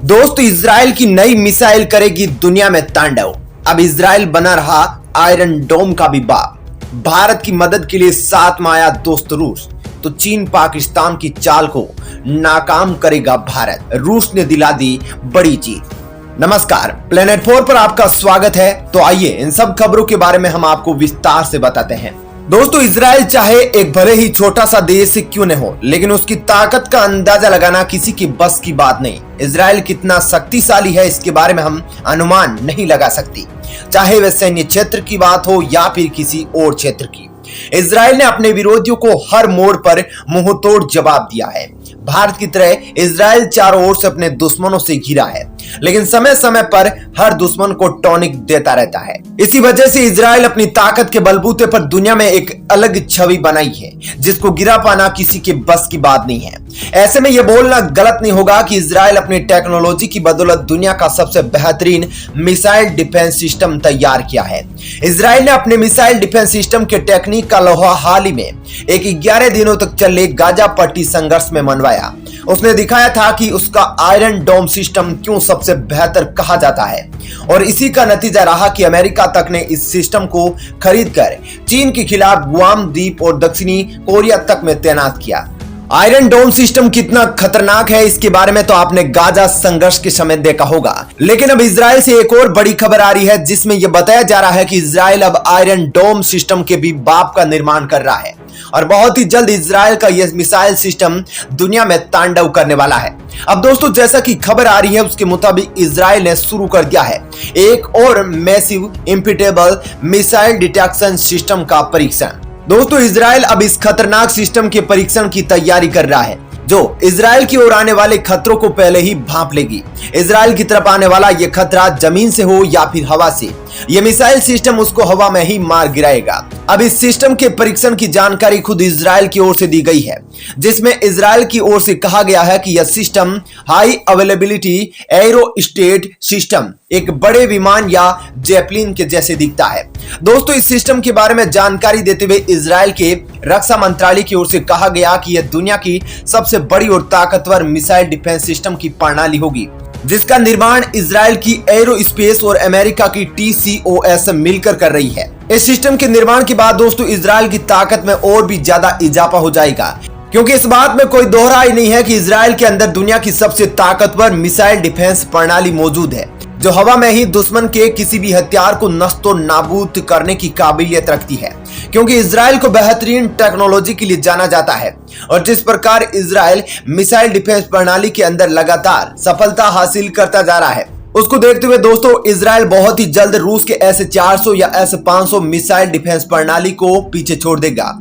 दोस्तों, इजराइल की नई मिसाइल करेगी दुनिया में तांडव। अब इजराइल बना रहा आयरन डोम का भी बाप। भारत की मदद के लिए साथ में आया दोस्त रूस। तो चीन पाकिस्तान की चाल को नाकाम करेगा भारत। रूस ने दिला दी बड़ी जीत। नमस्कार, प्लेनेट 4 पर आपका स्वागत है। तो आइए इन सब खबरों के बारे में हम आपको विस्तार से बताते हैं। दोस्तों, इजराइल चाहे एक भले ही छोटा सा देश क्यों न हो, लेकिन उसकी ताकत का अंदाजा लगाना किसी की बस की बात नहीं। इजराइल कितना शक्तिशाली है इसके बारे में हम अनुमान नहीं लगा सकती, चाहे वह सैन्य क्षेत्र की बात हो या फिर किसी और क्षेत्र की। इजराइल ने अपने विरोधियों को हर मोड़ पर मुंहतोड़ जवाब दिया है। भारत की तरह इजराइल चारों ओर से अपने दुश्मनों से घिरा है, लेकिन समय समय पर हर दुश्मन को टॉनिक देता रहता है। इसी वजह से इजराइल अपनी ताकत के बलबूते पर दुनिया में एक अलग छवि बनाई है, जिसको गिरा पाना किसी के बस की बात नहीं है। ऐसे में यह बोलना गलत नहीं होगा कि इजराइल अपनी टेक्नोलॉजी की बदौलत दुनिया का सबसे बेहतरीन मिसाइल डिफेंस सिस्टम तैयार किया है। इजराइल ने अपने मिसाइल डिफेंस सिस्टम के टेक्निक का लोहा हाल ही में एक 11 दिनों तक चले गाजा पट्टी संघर्ष में मनवाया। उसने दिखाया था कि उसका आयरन डोम सिस्टम क्यों सबसे बेहतर कहा जाता है, और इसी का नतीजा रहा कि अमेरिका तक ने इस सिस्टम को खरीदकर चीन के खिलाफ गुआम द्वीप और दक्षिणी कोरिया तक में तैनात किया। आयरन डोम सिस्टम कितना खतरनाक है इसके बारे में तो आपने गाजा संघर्ष के समय देखा होगा, लेकिन अब इजराइल से एक और बड़ी खबर आ रही है, जिसमें यह बताया जा रहा है कि इजराइल अब आयरन डोम सिस्टम के भी बाप का निर्माण कर रहा है, और बहुत ही जल्द इजराइल का यह मिसाइल सिस्टम दुनिया में तांडव करने वाला है। अब दोस्तों, जैसा कि खबर आ रही है उसके मुताबिक इजराइल ने शुरू कर दिया है एक और मैसिव इम्पिटेबल मिसाइल डिटेक्शन सिस्टम का परीक्षण। दोस्तों, इजराइल अब इस खतरनाक सिस्टम के परीक्षण की तैयारी कर रहा है, जो इजराइल की ओर आने वाले खतरों को पहले ही भांप लेगी। इजराइल की तरफ आने वाला यह खतरा जमीन से हो या फिर हवा से, यह मिसाइल सिस्टम उसको हवा में ही मार गिराएगा। अब इस सिस्टम के परीक्षण की जानकारी खुद इजराइल की ओर से दी गई है, जिसमें इजराइल की ओर से कहा गया है कि यह system high availability aerostat system एक बड़े विमान या जेपलिन के जैसे दिखता है। दोस्तों, इस सिस्टम के बारे में जानकारी देते हुए इजराइल के रक्षा मंत्रालय की ओर से कहा गया कि यह दुनिया की सबसे बड़ी और ताकतवर मिसाइल डिफेंस सिस्टम की प्रणाली होगी, जिसका निर्माण इजराइल की एरोस्पेस और अमेरिका की TCOS मिलकर कर रही है। इस सिस्टम के निर्माण के बाद दोस्तों, इजराइल की ताकत में और भी ज्यादा इजाफा हो जाएगा, क्योंकि इस बात में कोई दोहरा ही नहीं है कि इजराइल के अंदर दुनिया की सबसे ताकतवर मिसाइल डिफेंस प्रणाली मौजूद है, जो हवा में ही दुश्मन के किसी भी हथियार को नष्टो नाबूद करने की काबिलियत रखती है। क्योंकि इजराइल को बेहतरीन टेक्नोलॉजी के लिए जाना जाता है, और जिस प्रकार इजराइल मिसाइल डिफेंस प्रणाली के अंदर लगातार सफलता हासिल करता जा रहा है, उसको देखते हुए दोस्तों, इजराइल बहुत ही जल्द रूस के S-400 या S-500 मिसाइल डिफेंस प्रणाली को पीछे छोड़ देगा।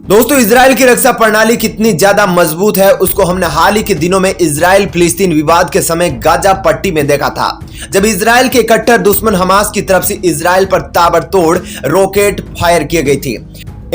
दोस्तों, इजराइल की रक्षा प्रणाली कितनी ज्यादा मजबूत है उसको हमने हाल ही के दिनों में इजराइल फिलिस्तीन विवाद के समय गाजा पट्टी में देखा था, जब इजराइल के कट्टर दुश्मन हमास की तरफ से इजराइल पर ताबड़तोड़ रॉकेट फायर किए गए थे।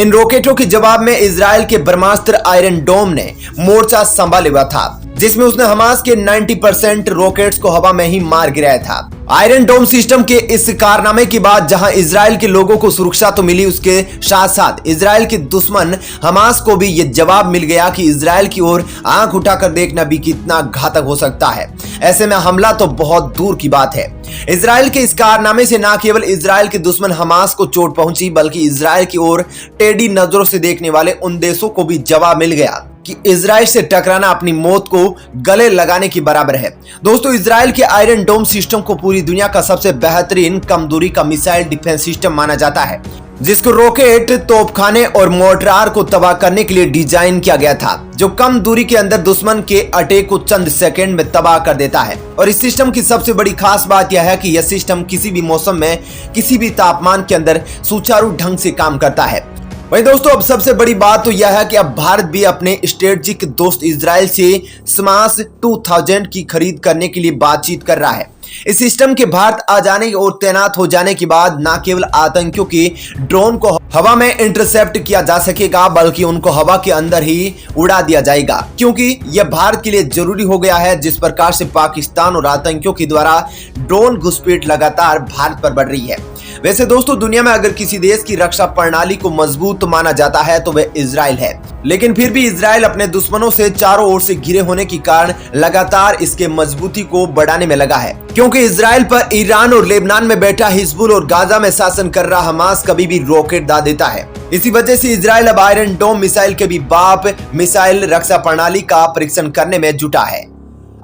इन रॉकेटों के जवाब में इजराइल के ब्रह्मास्त्र आयरन डोम ने मोर्चा संभाला हुआ था, जिसमें उसने हमास के 90% रॉकेट्स को हवा में ही मार गिराया था। आयरन डोम सिस्टम के इस कारनामे के बाद जहां इजराइल के लोगों को सुरक्षा तो मिली, उसके साथ साथ इजराइल के दुश्मन हमास को भी यह जवाब मिल गया कि इजराइल की ओर आंख उठाकर देखना भी कितना घातक हो सकता है। ऐसे में हमला तो बहुत दूर की बात है। इजराइल के इस कारनामे से न केवल इजराइल के दुश्मन हमास को चोट पहुंची, बल्कि इजराइल की ओर टेढ़ी नजरों से देखने वाले उन देशों को भी जवाब मिल गया कि इजराइल से टकराना अपनी मौत को गले लगाने की बराबर है। दोस्तों, इजराइल के आयरन डोम सिस्टम को पूरी दुनिया का सबसे बेहतरीन कम दूरी का मिसाइल डिफेंस सिस्टम माना जाता है, जिसको रॉकेट, तोपखाने और मोर्टार को तबाह करने के लिए डिजाइन किया गया था, जो कम दूरी के अंदर दुश्मन के अटैक को चंद सेकंड में तबाह कर देता है। और इस सिस्टम की सबसे बड़ी खास बात यह है कि यह सिस्टम किसी भी मौसम में किसी भी तापमान के अंदर सुचारू ढंग से काम करता है। वहीं दोस्तों, अब सबसे बड़ी बात तो यह है कि अब भारत भी अपने स्ट्रेटेजिक दोस्त इजराइल से स्माश 2000 की खरीद करने के लिए बातचीत कर रहा है। इस सिस्टम के भारत आ जाने और तैनात हो जाने के बाद न केवल आतंकियों के ड्रोन को हवा में इंटरसेप्ट किया जा सकेगा, बल्कि उनको हवा के अंदर ही उड़ा दिया जाएगा, क्योंकि यह भारत के लिए जरूरी हो गया है। जिस प्रकार से पाकिस्तान और आतंकियों के द्वारा ड्रोन घुसपैठ लगातार भारत पर बढ़ रही है। वैसे दोस्तों, दुनिया में अगर किसी देश की रक्षा प्रणाली को मजबूत माना जाता है तो वह इजराइल है, लेकिन फिर भी इजराइल अपने दुश्मनों से चारों ओर से घिरे होने के कारण लगातार इसके मजबूती को बढ़ाने में लगा है, क्योंकि इजराइल पर ईरान और लेबनान में बैठा हिजबुल और गाजा में शासन कर रहा हमास कभी भी रॉकेट दाग देता है। इसी वजह से इजराइल अब आयरन डोम मिसाइल के भी बाप मिसाइल रक्षा प्रणाली का परीक्षण करने में जुटा है।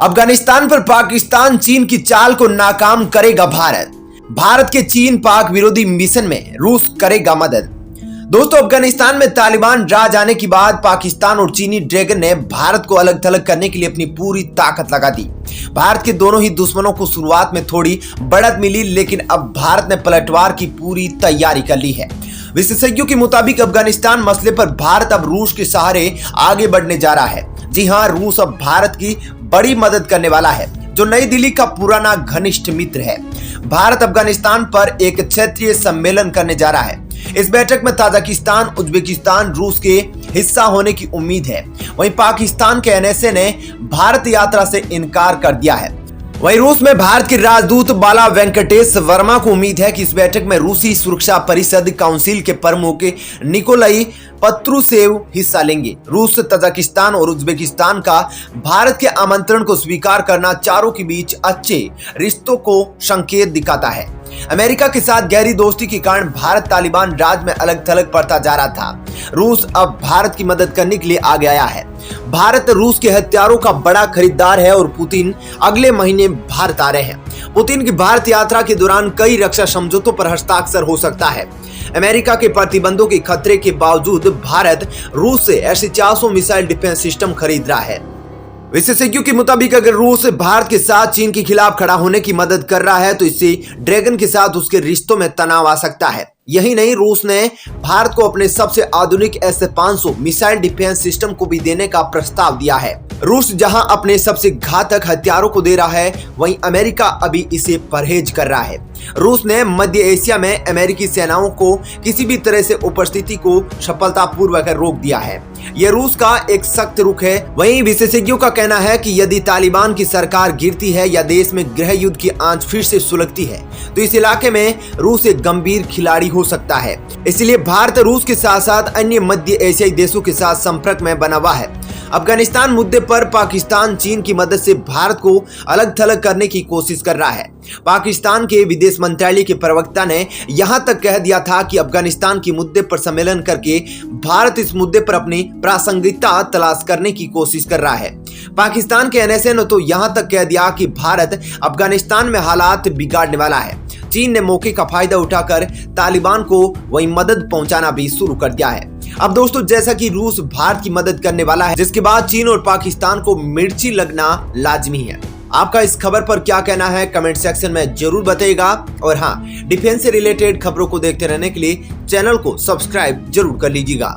अफगानिस्तान पर पाकिस्तान चीन की चाल को नाकाम करेगा भारत के चीन पाक विरोधी मिशन में रूस करेगा मदद। दोस्तों, अफगानिस्तान में तालिबान राज आने के बाद पाकिस्तान और चीनी ड्रैगन ने भारत को अलग थलग करने के लिए अपनी पूरी ताकत लगा दी। भारत के दोनों ही दुश्मनों को शुरुआत में थोड़ी बढ़त मिली, लेकिन अब भारत ने पलटवार की पूरी तैयारी कर ली है। विशेषज्ञों के मुताबिक अफगानिस्तान मसले पर भारत अब रूस के सहारे आगे बढ़ने जा रहा है। जी हाँ, रूस अब भारत की बड़ी मदद करने वाला है, जो नई दिल्ली का पुराना घनिष्ठ मित्र है। भारत अफगानिस्तान पर एक क्षेत्रीय सम्मेलन करने जा रहा है। इस बैठक में ताजिकिस्तान, उज्बेकिस्तान, रूस के हिस्सा होने की उम्मीद है। वहीं पाकिस्तान के एनएसए ने भारत यात्रा से इनकार कर दिया है। वहीं रूस में भारत के राजदूत बाला वेंकटेश वर्मा को उम्मीद है कि इस बैठक में रूसी सुरक्षा परिषद काउंसिल के प्रमुख निकोलाई पत्रुसेव हिस्सा लेंगे। रूस, ताजिकिस्तान और उज्बेकिस्तान का भारत के आमंत्रण को स्वीकार करना चारों के बीच अच्छे रिश्तों को संकेत दिखाता है। अमेरिका के साथ गहरी दोस्ती के कारण भारत तालिबान राज में अलग थलग पड़ता जा रहा था। रूस अब भारत की मदद करने के लिए आगे आया है। भारत रूस के हथियारों का बड़ा खरीदार है और पुतिन अगले महीने भारत आ रहे हैं। पुतिन की भारत यात्रा के दौरान कई रक्षा समझौतों पर हस्ताक्षर हो सकता है। अमेरिका के प्रतिबंधों के खतरे के बावजूद भारत रूस से S-400 मिसाइल डिफेंस सिस्टम खरीद रहा है। विशेषज्ञों के मुताबिक अगर रूस भारत के साथ चीन के खिलाफ खड़ा होने की मदद कर रहा है तो इससे ड्रैगन के साथ उसके रिश्तों में तनाव आ सकता है। यही नहीं, रूस ने भारत को अपने सबसे आधुनिक S-500 मिसाइल डिफेंस सिस्टम को भी देने का प्रस्ताव दिया है। रूस जहां अपने सबसे घातक हथियारों को दे रहा है, वहीं अमेरिका अभी इसे परहेज कर रहा है। रूस ने मध्य एशिया में अमेरिकी सेनाओं को किसी भी तरह से उपस्थिति को सफलतापूर्वक रोक दिया है। यह रूस का एक सख्त रुख है। वहीं विशेषज्ञों का कहना है कि यदि तालिबान की सरकार गिरती है या देश में गृह युद्ध की आंच फिर से सुलगती है तो इस इलाके में रूस एक गंभीर खिलाड़ी हो सकता है। इसलिए भारत रूस के साथ साथ अन्य मध्य एशियाई देशों के साथ संपर्क में बना हुआ है। अफगानिस्तान मुद्दे पर पाकिस्तान चीन की मदद से भारत को अलग थलग करने की कोशिश कर रहा है। पाकिस्तान के विदेश मंत्रालय के प्रवक्ता ने यहां तक कह दिया था कि अफगानिस्तान के मुद्दे पर सम्मेलन करके भारत इस मुद्दे पर अपनी प्रासंगिकता तलाश करने की कोशिश कर रहा है। पाकिस्तान के एनएसए ने तो यहां तक कह दिया कि भारत अफगानिस्तान में हालात बिगाड़ने वाला है। चीन ने मौके का फायदा उठाकर तालिबान को वही मदद पहुंचाना भी शुरू कर दिया है। अब दोस्तों, जैसा कि रूस भारत की मदद करने वाला है, जिसके बाद चीन और पाकिस्तान को मिर्ची लगना लाजमी है। आपका इस खबर पर क्या कहना है कमेंट सेक्शन में जरूर बताइएगा। और हाँ, डिफेंस से रिलेटेड खबरों को देखते रहने के लिए चैनल को सब्सक्राइब जरूर कर लीजिएगा।